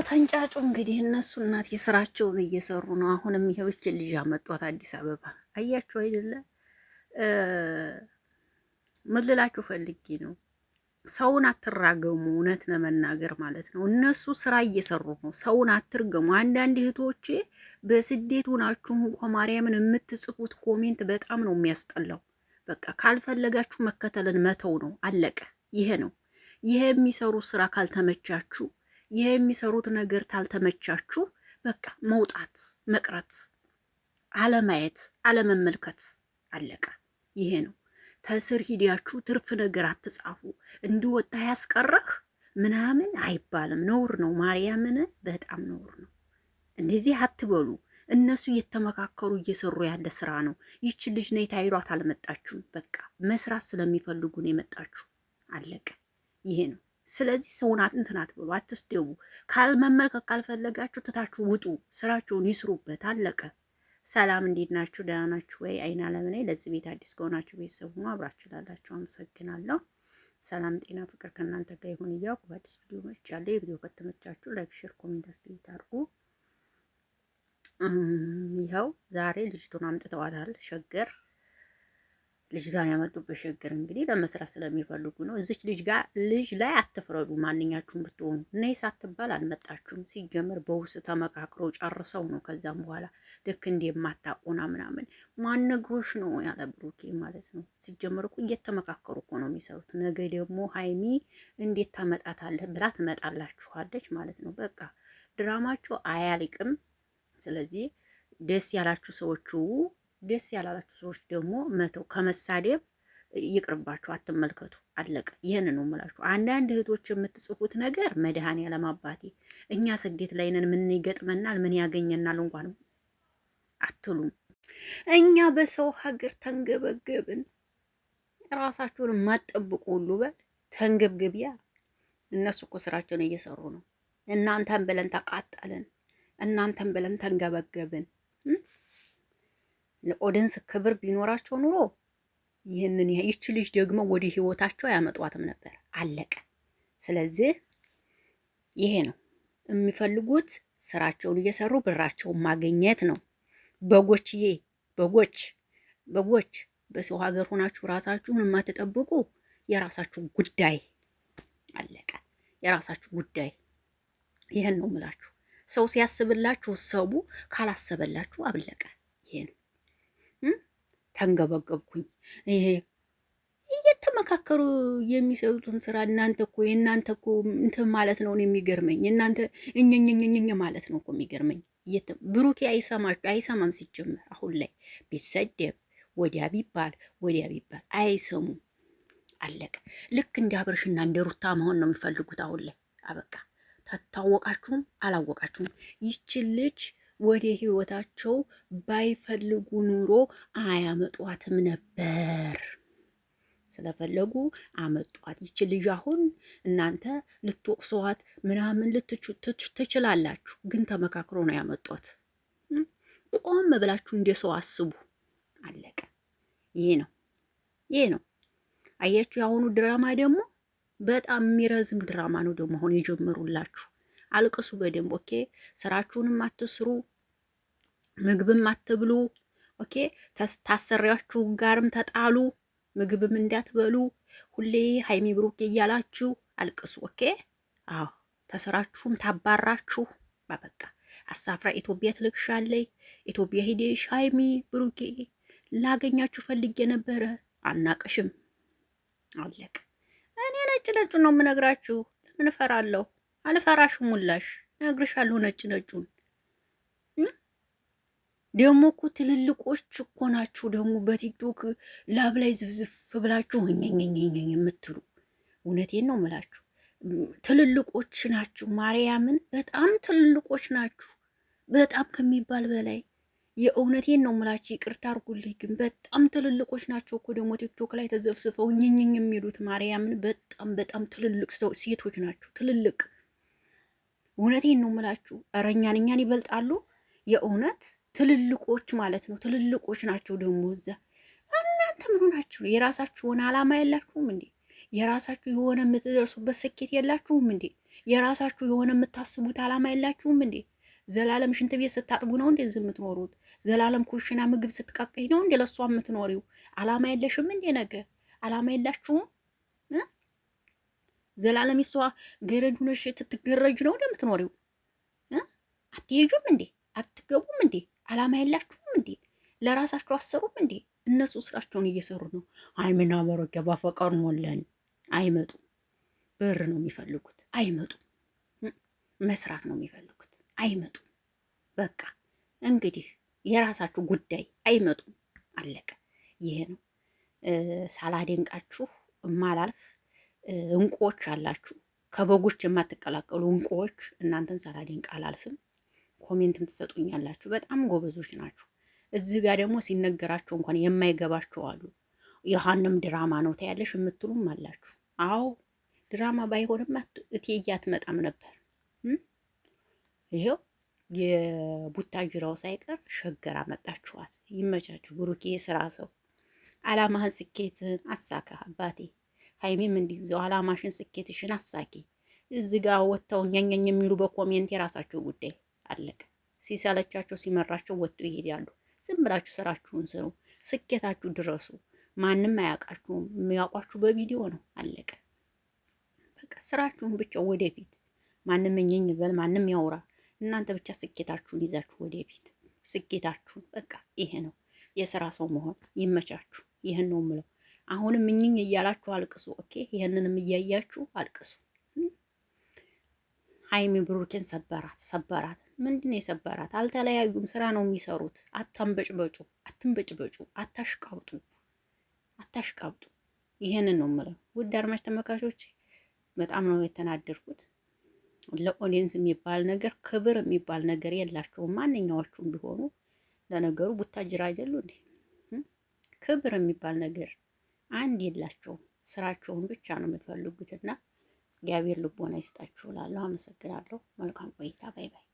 ተንጫጩ እንግዲህ እነሱ እናት የስራቸውን እየሰሩ ነው። አሁንም ይሄውች ልጅ አመጧት አዲስ አበባ አያችሁ አይደለ? ምን ልላችሁ ፈልጌ ነው፣ ሰውን አትራገሙ። እውነት ለመናገር ማለት ነው እነሱ ስራ እየሰሩ ነው። ሰውን አትርገሙ። አንዳንድ እህቶቼ በስደት ሆናችሁ እንኳ ማርያምን የምትጽፉት ኮሜንት በጣም ነው የሚያስጠላው። በቃ ካልፈለጋችሁ መከተልን መተው ነው፣ አለቀ። ይሄ ነው። ይሄ የሚሰሩት ስራ ካልተመቻችሁ፣ ይሄ የሚሰሩት ነገር ካልተመቻችሁ በቃ መውጣት፣ መቅረት፣ አለማየት፣ አለመመልከት፣ አለቀ። ይሄ ነው። ተስር ሂዳችሁ ትርፍ ነገር አትጻፉ። እንዲወጣ ያስቀረህ ምናምን አይባልም። ነውር ነው። ማርያምን በጣም ነውር ነው። እንደዚህ አትበሉ። እነሱ እየተመካከሩ እየሰሩ ያለ ስራ ነው። ይች ልጅ ነይ ታይሏት አልመጣችሁም። በቃ መስራት ስለሚፈልጉ ነው የመጣችሁ። አለቀ። ይሄ ነው። ስለዚህ ሰውን እንትን አትበሉ፣ አትስደቡ። ካልመመልከት ካልፈለጋችሁ ትታችሁ ውጡ። ስራቸውን ይስሩበት። አለቀ። ሰላም፣ እንዴት ናችሁ? ደህና ናችሁ ወይ? አይና ለምን ለዚህ ቤት አዲስ ከሆናችሁ ቤተሰብ ሆኖ አብራችሁ ላላችሁ አመሰግናለሁ። ሰላም፣ ጤና፣ ፍቅር ከእናንተ ጋር ይሁን እያልኩ በአዲስ ቪዲዮ መጥቻለሁ። የቪዲዮ ከተመቻችሁ ላይክ፣ ሼር፣ ኮሜንት አስተያየት አድርጉ። ይኸው ዛሬ ልጅቱን አምጥተዋታል ሸገር። ልጅቷን ያመጡበት ሸገር እንግዲህ ለመስራት ስለሚፈልጉ ነው። እዚች ልጅ ላይ አትፍረዱ። ማንኛችሁም ብትሆኑ እነይ ሳትባል አልመጣችሁም። ሲጀመር በውስጥ ተመካክረው ጨርሰው ነው። ከዛም በኋላ ልክ እንደማታውቁና ምናምን ማነግሮሽ ነው ያለ ብሩኬ ማለት ነው። ሲጀመር እኮ እየተመካከሩ እኮ ነው የሚሰሩት። ነገ ደግሞ ሀይሚ እንዴት ታመጣታለህ ብላ ትመጣላችኋለች ማለት ነው። በቃ ድራማቸው አያልቅም። ስለዚህ ደስ ያላችሁ ሰዎቹ ደስ ያላላችሁ ሰዎች ደግሞ መተው ከመሳደብ ይቅርባችሁ፣ አትመልከቱ። አለቀ። ይህን ነው የምላችሁ። አንዳንድ እህቶች የምትጽፉት ነገር መድኃኔዓለም አባቴ፣ እኛ ስደት ላይ ነን፣ ምን ይገጥመናል፣ ምን ያገኘናል እንኳን አትሉም። እኛ በሰው ሀገር ተንገበገብን። ራሳችሁን ማጠብቁ ሁሉ በል ተንገብገቢያ። እነሱ እኮ ስራቸውን እየሰሩ ነው። እናንተን ብለን ተቃጠልን፣ እናንተን ብለን ተንገበገብን። ለኦዲንስ ክብር ቢኖራቸው ኑሮ ይህንን ይች ልጅ ደግሞ ወደ ህይወታቸው ያመጧትም ነበር። አለቀ። ስለዚህ ይሄ ነው የሚፈልጉት፣ ስራቸውን እየሰሩ ብራቸውን ማግኘት ነው። በጎችዬ፣ በጎች በሰው ሀገር ሆናችሁ ራሳችሁን የማትጠብቁ የራሳችሁ ጉዳይ። አለቀ። የራሳችሁ ጉዳይ። ይሄን ነው የምላችሁ። ሰው ሲያስብላችሁ ሰቡ፣ ካላሰበላችሁ አብለቀ። ይሄ ነው። ተንገበገብኩኝ። ይሄ እየተመካከሩ የሚሰሩትን ስራ እናንተ እኮ የእናንተ እኮ እንትን ማለት ነው የሚገርመኝ። እናንተ እኝኝኝኝ ማለት ነው እኮ የሚገርመኝ። ብሩኬ አይሰማም። ሲጀመር አሁን ላይ ቢሰደብ ወዲያ ቢባል አይሰሙም። አለቀ። ልክ እንደ አብርሽና እንደ ሩታ መሆን ነው የሚፈልጉት አሁን ላይ። አበቃ። ታወቃችሁም አላወቃችሁም ይች ልጅ ወደ ህይወታቸው ባይፈልጉ ኑሮ አያመጧትም ነበር። ስለፈለጉ አመጧት። ይች ልጅ አሁን እናንተ ልትወቅሰዋት ምናምን ትችላላችሁ፣ ግን ተመካክሮ ነው ያመጧት። ቆም ብላችሁ እንደ ሰው አስቡ። አለቀ። ይሄ ነው። አያችሁ፣ የአሁኑ ድራማ ደግሞ በጣም የሚረዝም ድራማ ነው ደግሞ አሁን የጀመሩላችሁ። አልቅሱ በደንብ ኦኬ። ስራችሁንም አትስሩ፣ ምግብም አትብሉ ኦኬ። ታሰሪያችሁ ጋርም ተጣሉ፣ ምግብም እንዳትበሉ። ሁሌ ሀይሚ ብሩኬ እያላችሁ አልቅሱ ኦኬ። አዎ ተስራችሁም ታባራችሁ። በቃ አሳፍራ ኢትዮጵያ ትልክሻለይ። ኢትዮጵያ ሂደሽ ሀይሚ ብሩኬ ላገኛችሁ ፈልጌ ነበረ፣ አናቅሽም። አለቅ። እኔ ነጭ ነው የምነግራችሁ። ለምን እፈራለሁ? አልፈራሽም። ሙላሽ ነግርሻለሁ። ነጩን ደግሞ እኮ ትልልቆች እኮ ናችሁ። ደግሞ በቲክቶክ ላብ ላይ ዝፍዝፍ ብላችሁ ኘኘኘኘ የምትሉ እውነቴን ነው የምላችሁ። ትልልቆች ናችሁ። ማርያምን በጣም ትልልቆች ናችሁ። በጣም ከሚባል በላይ የእውነቴን ነው የምላችሁ። ይቅርታ አድርጉልኝ፣ ግን በጣም ትልልቆች ናቸው እኮ ደግሞ ቲክቶክ ላይ ተዘፍስፈው ኘኘኝ የሚሉት። ማርያምን በጣም ትልልቅ ሴቶች ናችሁ። ትልልቅ እውነቴን ነው የምላችሁ። ኧረ እኛን ይበልጣሉ። የእውነት ትልልቆች ማለት ነው። ትልልቆች ናቸው ደግሞ እዛ። እናንተ ምን ሆናችሁ? የራሳችሁ የሆነ አላማ የላችሁም እንዴ? የራሳችሁ የሆነ የምትደርሱበት ስኬት የላችሁም እንዴ? የራሳችሁ የሆነ የምታስቡት አላማ የላችሁም እንዴ? ዘላለም ሽንት ቤት ስታጥቡ ነው እንዴ እዚህ የምትኖሩት? ዘላለም ኩሽና ምግብ ስትቀቅኝ ነው እንዴ ለእሷ የምትኖሪው? አላማ የለሽም እንዴ? ነገ አላማ የላችሁም? ዘላለም እሷ ገረድ ሆነሽ ትትገረጅ ነው እንዴ የምትኖሪው? አትሄጁም እንዴ? አትገቡም እንዴ? አላማ የላችሁም እንዴ? ለራሳችሁ አሰሩም እንዴ? እነሱ ስራቸውን እየሰሩ ነው። ሀይሚና ብሩኬ በፍቅር ሞለን አይመጡም። ብር ነው የሚፈልጉት፣ አይመጡም። መስራት ነው የሚፈልጉት፣ አይመጡም። በቃ እንግዲህ የራሳችሁ ጉዳይ፣ አይመጡም። አለቀ። ይሄ ነው። ሳላደንቃችሁ ማላልፍ እንቁዎች አላችሁ፣ ከበጎች የማትቀላቀሉ እንቁዎች። እናንተን ሳላደንቅ አላልፍም። ኮሜንትም ትሰጡኛላችሁ። በጣም ጎበዞች ናችሁ። እዚህ ጋር ደግሞ ሲነገራቸው እንኳን የማይገባቸው አሉ። የሀንም ድራማ ነው ታያለሽ የምትሉም አላችሁ። አዎ ድራማ ባይሆንማ እቴጌ አትመጣም ነበር። ይሄው የቡታጅራው ሳይቀር ሸገር አመጣችኋት። ይመቻችሁ። ብሩኬ የስራ ሰው፣ አላማህን ስኬትን አሳካ አባቴ። ሀይሜም እንዲዘው አላማሽን ስኬትሽን አሳኪ። እዚህ ጋር ወጥተው ኛኛኝ የሚሉ በኮሜንት የራሳቸው ጉዳይ አለቀ። ሲሰለቻቸው ሲመራቸው ወጥቶ ይሄዳሉ። ዝም ብላችሁ ስራችሁን ስሩ፣ ስኬታችሁ ድረሱ። ማንም አያውቃችሁም። የሚያውቋችሁ በቪዲዮ ነው። አለቀ በቃ። ስራችሁን ብቻ ወደፊት። ማንም እኝኝ በል ማንም ያውራ። እናንተ ብቻ ስኬታችሁን ይዛችሁ ወደፊት። ስኬታችሁን በቃ ይሄ ነው የስራ ሰው መሆን። ይመቻችሁ። ይህን ነው የምለው። አሁንም እኝኝ እያላችሁ አልቅሱ። ኦኬ፣ ይህንንም እያያችሁ አልቅሱ። ሀይሚ ብሩኬን ሰበራት። ምንድን ነው የሰበራት? አልተለያዩም፣ ስራ ነው የሚሰሩት። አትንበጭበጩ፣ አታሽቃብጡ። ይሄንን ነው የምለው። ውድ አድማጭ ተመልካቾች በጣም ነው የተናደርኩት። ለኦዲየንስ የሚባል ነገር ክብር የሚባል ነገር የላቸውም ማንኛዎቹም ቢሆኑ። ለነገሩ ቡታጅራ አይደሉ እንዴ? ክብር የሚባል ነገር አንድ የላቸውም። ስራቸውን ብቻ ነው የሚፈልጉትና እግዚአብሔር ልቦና ይስጣችሁ እላለሁ። አመሰግናለሁ። መልካም ቆይታ። ባይ ባይ።